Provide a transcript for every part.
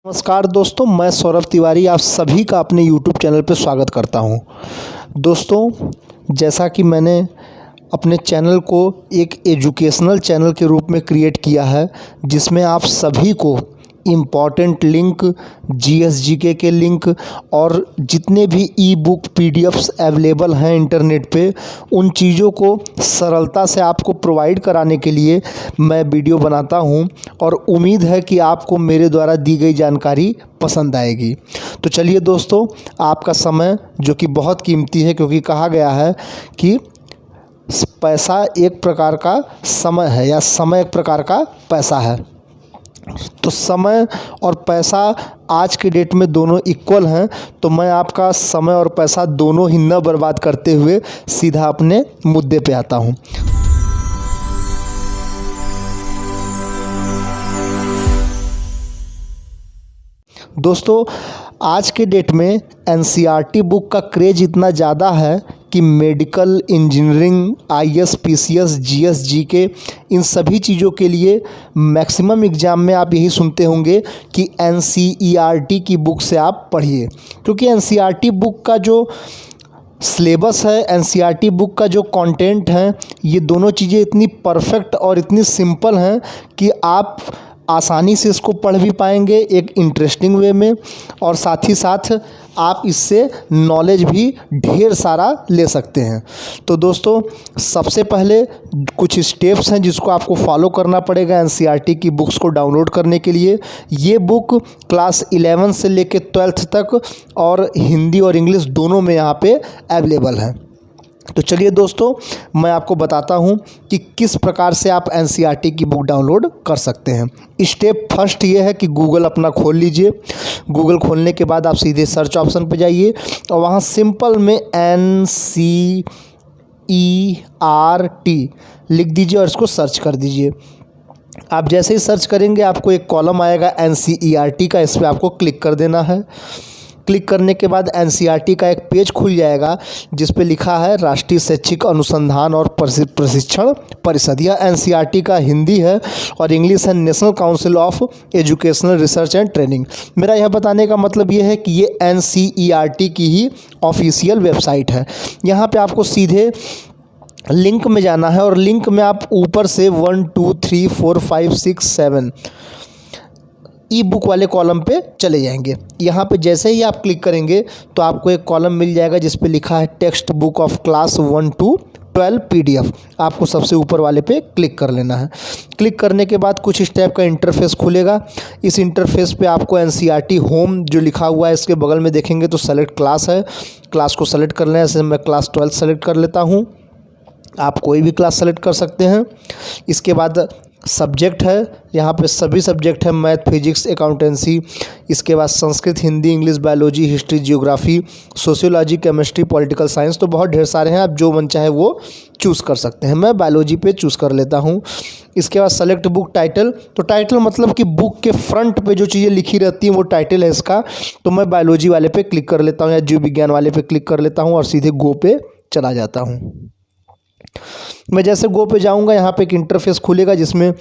नमस्कार दोस्तों, मैं सौरभ तिवारी आप सभी का अपने YouTube चैनल पर स्वागत करता हूं। दोस्तों, जैसा कि मैंने अपने चैनल को एक एजुकेशनल चैनल के रूप में क्रिएट किया है, जिसमें आप सभी को इम्पॉर्टेंट लिंक, GSGK के लिंक और जितने भी ई बुक PDFs अवेलेबल हैं इंटरनेट पे, उन चीज़ों को सरलता से आपको प्रोवाइड कराने के लिए मैं वीडियो बनाता हूं और उम्मीद है कि आपको मेरे द्वारा दी गई जानकारी पसंद आएगी। तो चलिए दोस्तों, आपका समय जो कि बहुत कीमती है, क्योंकि कहा गया है कि पैसा एक प्रकार का समय है या समय एक प्रकार का पैसा है। तो समय और पैसा आज के डेट में दोनों इक्वल हैं, तो मैं आपका समय और पैसा दोनों ही न बर्बाद करते हुए सीधा अपने मुद्दे पे आता हूं। दोस्तों, आज के डेट में NCERT बुक का क्रेज इतना ज़्यादा है कि medical, engineering, IAS, PCS, GSGK इन सभी चीज़ों के लिए मैक्सिमम एग्ज़ाम में आप यही सुनते होंगे कि NCERT की बुक से आप पढ़िए, क्योंकि NCERT बुक का जो सिलेबस है, NCERT बुक का जो कंटेंट है, ये दोनों चीज़ें इतनी परफेक्ट और इतनी सिंपल हैं कि आप आसानी से इसको पढ़ भी पाएंगे एक इंटरेस्टिंग वे में, और साथ ही साथ आप इससे नॉलेज भी ढेर सारा ले सकते हैं। तो दोस्तों, सबसे पहले कुछ स्टेप्स हैं जिसको आपको फॉलो करना पड़ेगा NCERT की बुक्स को डाउनलोड करने के लिए। ये बुक क्लास 11 से लेकर 12th तक और हिंदी और इंग्लिश दोनों में यहाँ पे अवेलेबल है। तो चलिए दोस्तों, मैं आपको बताता हूँ कि किस प्रकार से आप NCERT की बुक डाउनलोड कर सकते हैं। स्टेप फर्स्ट ये है कि गूगल अपना खोल लीजिए। गूगल खोलने के बाद आप सीधे सर्च ऑप्शन पर जाइए और वहाँ सिंपल में NCERT लिख दीजिए और इसको सर्च कर दीजिए। आप जैसे ही सर्च करेंगे आपको एक कॉलम आएगा NCERT का, इस पर आपको क्लिक कर देना है। क्लिक करने के बाद NCERT का एक पेज खुल जाएगा जिस पे लिखा है राष्ट्रीय शैक्षिक अनुसंधान और प्रशिक्षण परिषद। यह NCERT का हिंदी है और इंग्लिश है national council of educational research and training. मेरा यह बताने का मतलब ये है कि ये NCERT की ही ऑफिशियल वेबसाइट है। यहाँ पे आपको सीधे लिंक में जाना है और लिंक में आप ऊपर से 1 2 3 4 5 6 7 ई बुक वाले कॉलम पे चले जाएंगे। यहाँ पे जैसे ही आप क्लिक करेंगे तो आपको एक कॉलम मिल जाएगा जिस पे लिखा है text book of class 1 to 12 PDF। आपको सबसे ऊपर वाले पे क्लिक कर लेना है। क्लिक करने के बाद कुछ इस टाइप का इंटरफेस खुलेगा। इस इंटरफेस पे आपको NCERT होम जो लिखा हुआ है इसके बगल में देखेंगे तो सेलेक्ट क्लास है, क्लास को सेलेक्ट कर लें। जैसे मैं क्लास 12 सेलेक्ट कर लेता हूँ, आप कोई भी क्लास सेलेक्ट कर सकते हैं। इसके बाद सब्जेक्ट है, यहाँ पे सभी सब्जेक्ट हैं, मैथ, फिजिक्स, अकाउंटेंसी। इसके बाद Sanskrit, Hindi, English, biology, history, geography, sociology, chemistry, political science. तो बहुत ढेर सारे हैं, आप जो मन चाहे वो चूज़ कर सकते हैं। मैं बायोलॉजी पे चूज़ कर लेता हूँ। इसके बाद सेलेक्ट बुक टाइटल। तो टाइटल मतलब कि बुक के फ्रंट पे जो चीज़ें लिखी रहती हैं वो टाइटल है इसका। तो मैं बायोलॉजी वाले पे क्लिक कर लेता हूँ या जीव विज्ञान वाले पे क्लिक कर लेता हूँ और सीधे गो पे चला जाता हूँ। मैं जैसे गो पे जाऊंगा, यहाँ पे एक इंटरफेस खुलेगा जिसमें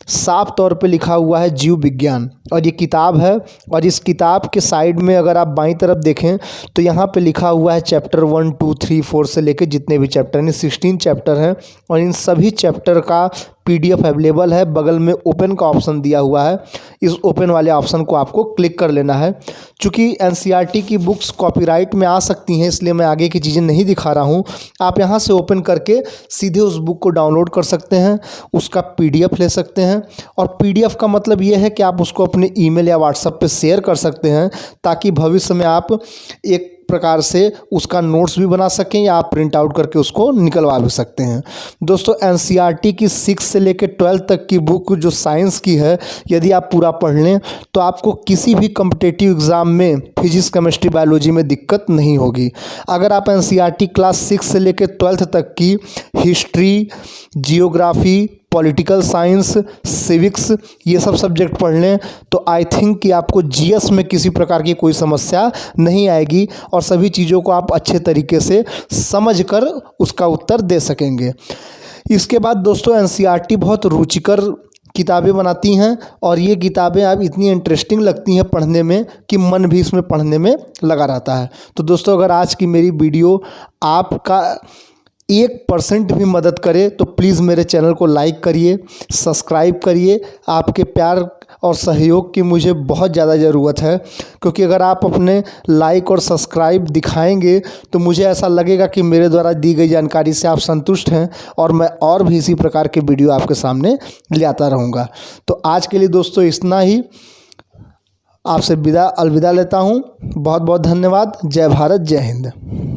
साफ तौर पे लिखा हुआ है जीव विज्ञान, और ये किताब है। और इस किताब के साइड में अगर आप बाईं तरफ देखें तो यहाँ पे लिखा हुआ है चैप्टर 1 2 3 4 से लेके जितने भी चैप्टर हैं, 16 चैप्टर हैं और इन सभी चैप्टर का PDF अवेलेबल है। बगल में ओपन का ऑप्शन दिया हुआ है, इस ओपन वाले ऑप्शन को आपको क्लिक कर लेना है। चूँकि NCERT की बुक्स कॉपीराइट में आ सकती हैं, इसलिए मैं आगे की चीज़ें नहीं दिखा रहा हूँ। आप यहाँ से ओपन करके सीधे उस बुक को डाउनलोड कर सकते हैं, उसका PDF ले सकते हैं। और PDF का मतलब ये है कि आप उसको अपने ईमेल या व्हाट्सएप पे शेयर कर सकते हैं, ताकि भविष्य में आप एक प्रकार से उसका नोट्स भी बना सकें या आप प्रिंट आउट करके उसको निकलवा भी सकते हैं। दोस्तों, NCERT की 6 से लेकर 12 तक की बुक जो साइंस की है, यदि आप पूरा पढ़ लें तो आपको किसी भी कॉम्पिटिटिव एग्ज़ाम में फिजिक्स, केमिस्ट्री, बायोलॉजी में दिक्कत नहीं होगी। अगर आप NCERT क्लास 6 से लेकर 12 तक की history, geography, political science, civics ये सब सब्जेक्ट पढ़ लें तो आई थिंक कि आपको GS में किसी प्रकार की कोई समस्या नहीं आएगी और सभी चीज़ों को आप अच्छे तरीके से समझकर उसका उत्तर दे सकेंगे। इसके बाद दोस्तों, NCERT बहुत रुचिकर किताबें बनाती हैं और ये किताबें आप इतनी इंटरेस्टिंग लगती हैं पढ़ने में कि मन भी इसमें पढ़ने में लगा रहता है। तो दोस्तों, अगर आज की मेरी वीडियो आपका 1% भी मदद करे तो प्लीज़ मेरे चैनल को लाइक करिए, सब्सक्राइब करिए। आपके प्यार और सहयोग की मुझे बहुत ज़्यादा ज़रूरत है, क्योंकि अगर आप अपने लाइक और सब्सक्राइब दिखाएंगे तो मुझे ऐसा लगेगा कि मेरे द्वारा दी गई जानकारी से आप संतुष्ट हैं और मैं और भी इसी प्रकार के वीडियो आपके सामने ले आता रहूँगा। तो आज के लिए दोस्तों इतना ही। आपसे अलविदा लेता हूँ। बहुत बहुत धन्यवाद। जय भारत, जय हिंद।